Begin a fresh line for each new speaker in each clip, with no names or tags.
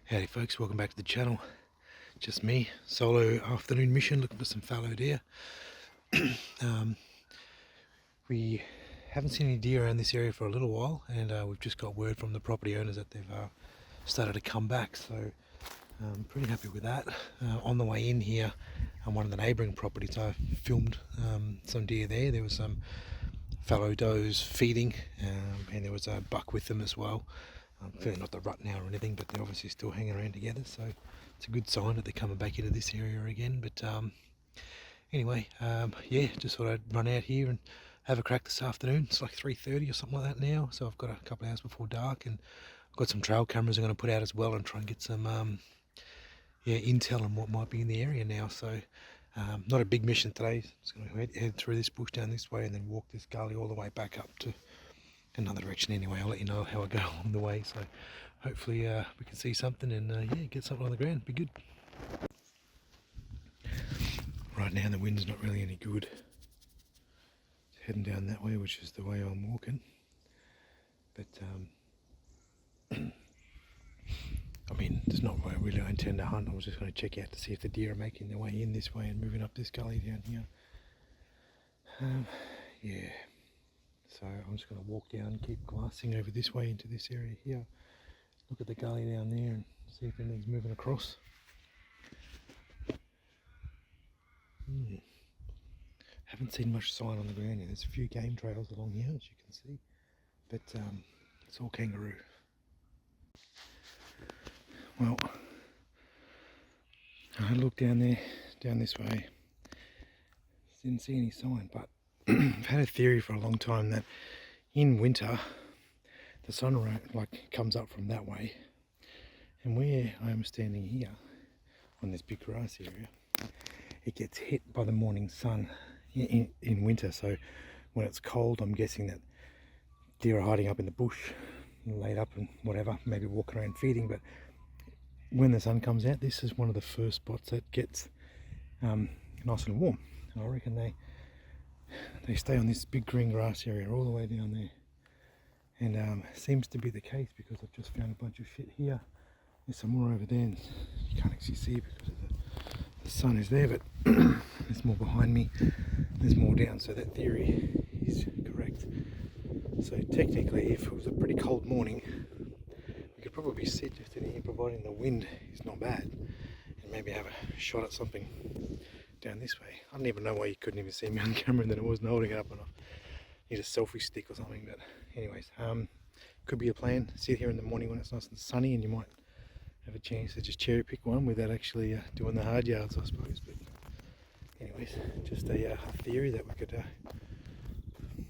Howdy folks, welcome back to the channel. Just me, solo afternoon mission looking for some fallow deer. We haven't seen any deer around this area for a little while, and we've just got word from the property owners that they've started to come back, so I'm pretty happy with that. On the way in here, on one of the neighbouring properties, I filmed some deer there. There was some fallow does feeding, and there was a buck with them as well. Clearly not the rut now or anything, but they're obviously still hanging around together, so it's a good sign that they're coming back into this area again. But anyway, yeah, just thought I'd run out here and have a crack this afternoon. It's like 3:30 or something like that now, so I've got a couple of hours before dark, and I've got some trail cameras I'm going to put out as well and try and get some intel on what might be in the area now. So not a big mission today. Just going to head through this bush down this way and then walk this gully all the way back up to another direction anyway. I'll let you know how I go along the way, so hopefully we can see something and yeah, get something on the ground. Be good. Right now the wind's not really any good. It's heading down that way, which is the way I'm walking, but I mean, it's not where I really intend to hunt. I was just going to check out to see if the deer are making their way in this way and moving up this gully down here. Yeah, so I'm just going to walk down, keep glassing over this way into this area here, look at the gully down there and see if anything's moving across. Haven't seen much sign on the ground here. There's a few game trails along here, as you can see, but it's all kangaroo. Well, I looked down there, down this way, didn't see any sign, but I've had a theory for a long time that in winter the sun comes up from that way, and where I am standing here on this big grass area, it gets hit by the morning sun in winter. So when it's cold, I'm guessing that deer are hiding up in the bush, laid up and whatever, maybe walking around feeding. But when the sun comes out, this is one of the first spots that gets nice and warm. And I reckon they stay on this big green grass area all the way down there, and seems to be the case because I've just found a bunch of shit here. There's some more over there, and you can't actually see because of the sun is there, but there's more behind me, there's more down, so that theory is correct. So technically, if it was a pretty cold morning, we could probably sit just in here, providing the wind is not bad, and maybe have a shot at something down this way. I don't even know why you couldn't even see me on camera and then I wasn't holding it up enough. Need a selfie stick or something, but anyways, could be a plan. Sit here in the morning when it's nice and sunny, and you might have a chance to just cherry pick one without actually doing the hard yards, I suppose. But anyways, just a theory that we could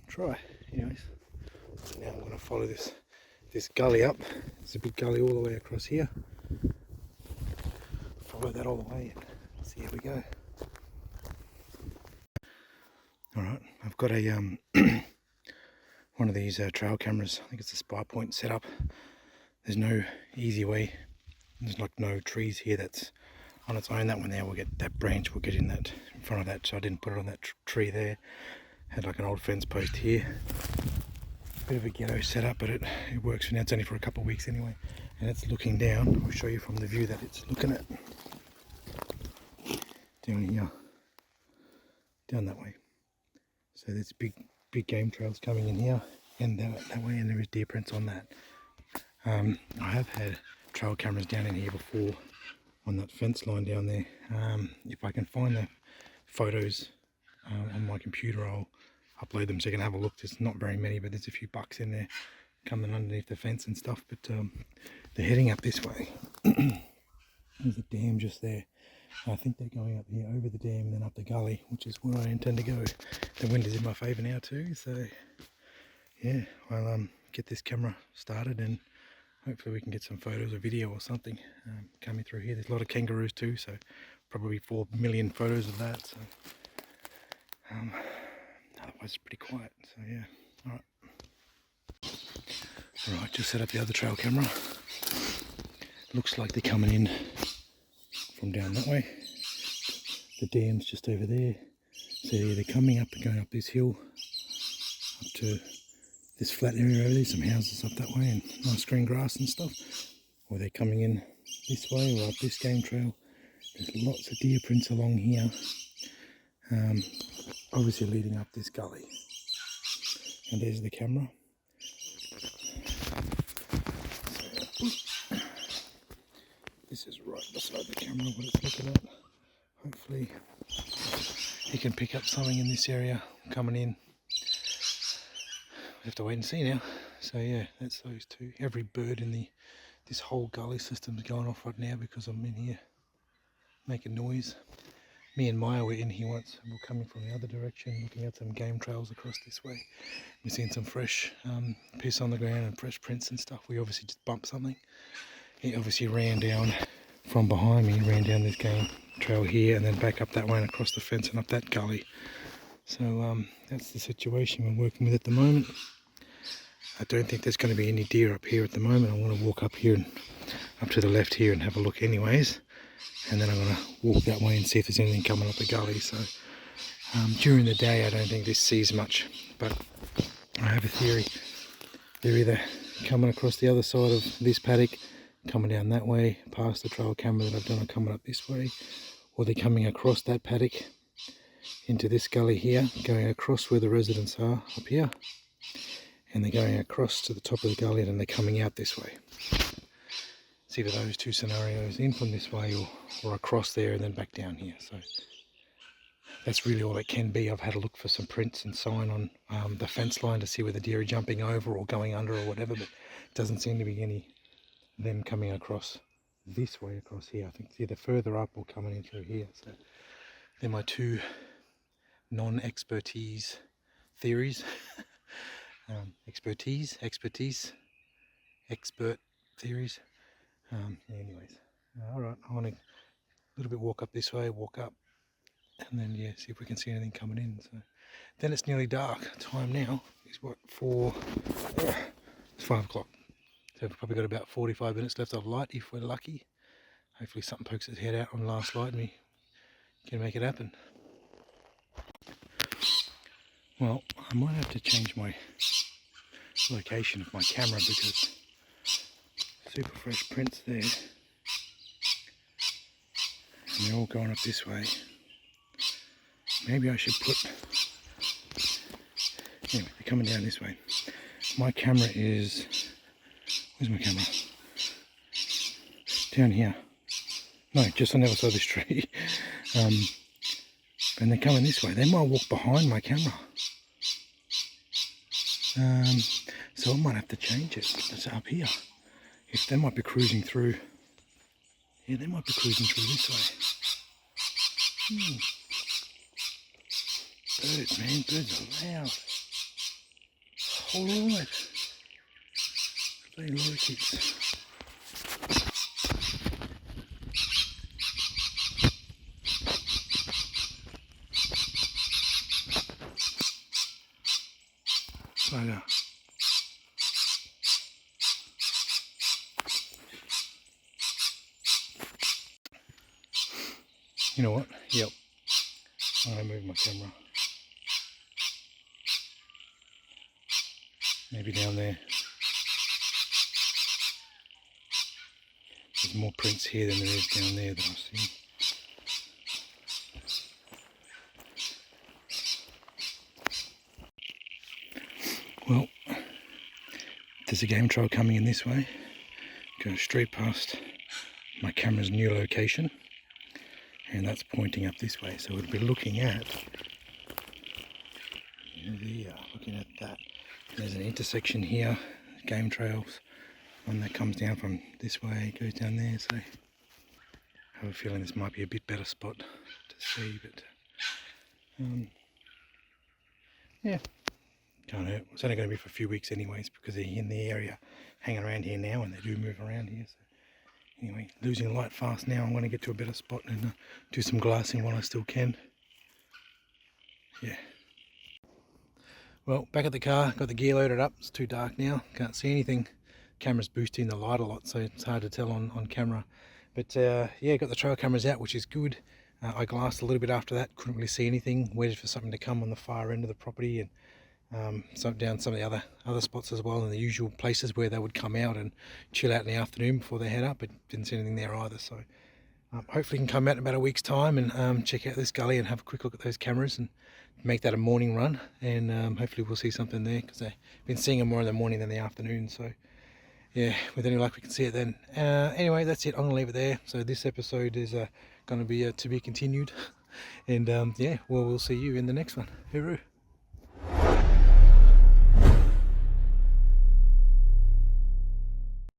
try. Anyways, so now I'm going to follow this gully up. It's a big gully all the way across here. Follow that all the way and see how we go. Alright, I've got a one of these trail cameras. I think it's a Spy Point setup. There's no easy way. There's like no trees here that's on its own. That one there will get, that branch will get in front of that, so I didn't put it on that tree there. Had like an old fence post here. Bit of a ghetto setup, but it works for now. It's only for a couple of weeks anyway, and it's looking down. I'll show you from the view that it's looking at. Down here, down that way. So there's big game trails coming in here and that way, and there is deer prints on that. I have had trail cameras down in here before on that fence line down there. If I can find the photos on my computer, I'll upload them so you can have a look. There's not very many, but there's a few bucks in there coming underneath the fence and stuff. But they're heading up this way. There's a dam just there. I think they're going up here over the dam and then up the gully, which is where I intend to go. The wind is in my favour now too, so yeah, I'll get this camera started and hopefully we can get some photos or video or something coming through here. There's a lot of kangaroos too, so probably 4 million photos of that. So otherwise it's pretty quiet, so yeah. Alright, just set up the other trail camera. Looks like they're coming in from down that way. The dam's just over there. So yeah, they're coming up and going up this hill up to this flat area over there. Some houses up that way and nice green grass and stuff. Or they're coming in this way or up this game trail. There's lots of deer prints along here, obviously leading up this gully. And there's the camera. So, this is right beside the camera, what it's looking at. Hopefully you can pick up something in this area coming in. We have to wait and see now. So yeah, that's those two. Every bird in this whole gully system is going off right now because I'm in here making noise. Me and Maya were in here once. We're coming from the other direction, looking at some game trails across this way. We've seen some fresh piss on the ground and fresh prints and stuff. We obviously just bumped something. He obviously ran down from behind me, ran down this game trail here and then back up that way and across the fence and up that gully. So that's the situation we're working with at the moment. I don't think there's going to be any deer up here at the moment. I want to walk up here and up to the left here and have a look anyways. And then I'm going to walk that way and see if there's anything coming up the gully. So during the day I don't think this sees much, but I have a theory. They're either coming across the other side of this paddock, coming down that way past the trail camera that I've done, coming up this way, or they're coming across that paddock into this gully here, going across where the residents are up here, and they're going across to the top of the gully and then they're coming out this way. It's either those two scenarios, in from this way or across there and then back down here. So that's really all it can be. I've had a look for some prints and sign on the fence line to see where the deer are jumping over or going under or whatever, but it doesn't seem to be any them coming across this way across here. I think it's either further up or coming in through here. So they're my two non-expertise theories. expert theories. Anyways, all right, I want to a little bit walk up this way, walk up, and then yeah, see if we can see anything coming in. So then it's nearly dark. Time now is what, it's 5 o'clock. So we've probably got about 45 minutes left of light if we're lucky. Hopefully something pokes its head out on last light and we can make it happen. Well, I might have to change my location of my camera because super fresh prints there. And they're all going up this way. Maybe I should put... Anyway, they're coming down this way. My camera is... Where's my camera? Down here. No, just on the other side of this tree. And they're coming this way. They might walk behind my camera. So I might have to change it. It's up here. If they might be cruising through. Yeah, they might be cruising through this way. Birds, man. Birds are loud. Alright. They like it. Bugger. You know what? Yep. I'm going to move my camera. Maybe down there. There's more prints here than there is down there that I've seen. Well, there's a game trail coming in this way. Go straight past my camera's new location. And that's pointing up this way. So we'll be looking at... Yeah, looking at that. There's an intersection here. Game trails. One that comes down from this way, goes down there. So I have a feeling this might be a bit better spot to see. But yeah. Can't hurt. It's only going to be for a few weeks anyways because they're in the area hanging around here now and they do move around here. So anyway, losing light fast now. I'm going to get to a better spot and do some glassing while I still can. Yeah. Well, back at the car, got the gear loaded up. It's too dark now, can't see anything. Camera's boosting the light a lot, so it's hard to tell on camera. But yeah, got the trail cameras out, which is good. I glassed a little bit after that, couldn't really see anything. Waited for something to come on the far end of the property and down some of the other spots as well, in the usual places where they would come out and chill out in the afternoon before they head up, but didn't see anything there either. So hopefully can come out in about a week's time and check out this gully and have a quick look at those cameras and make that a morning run, and hopefully we'll see something there, because I've been seeing them more in the morning than the afternoon. So yeah, with any luck we can see it then. Anyway, that's it. I'm gonna leave it there. So this episode is going to be to be continued, and yeah, well, we'll see you in the next one. Hooroo.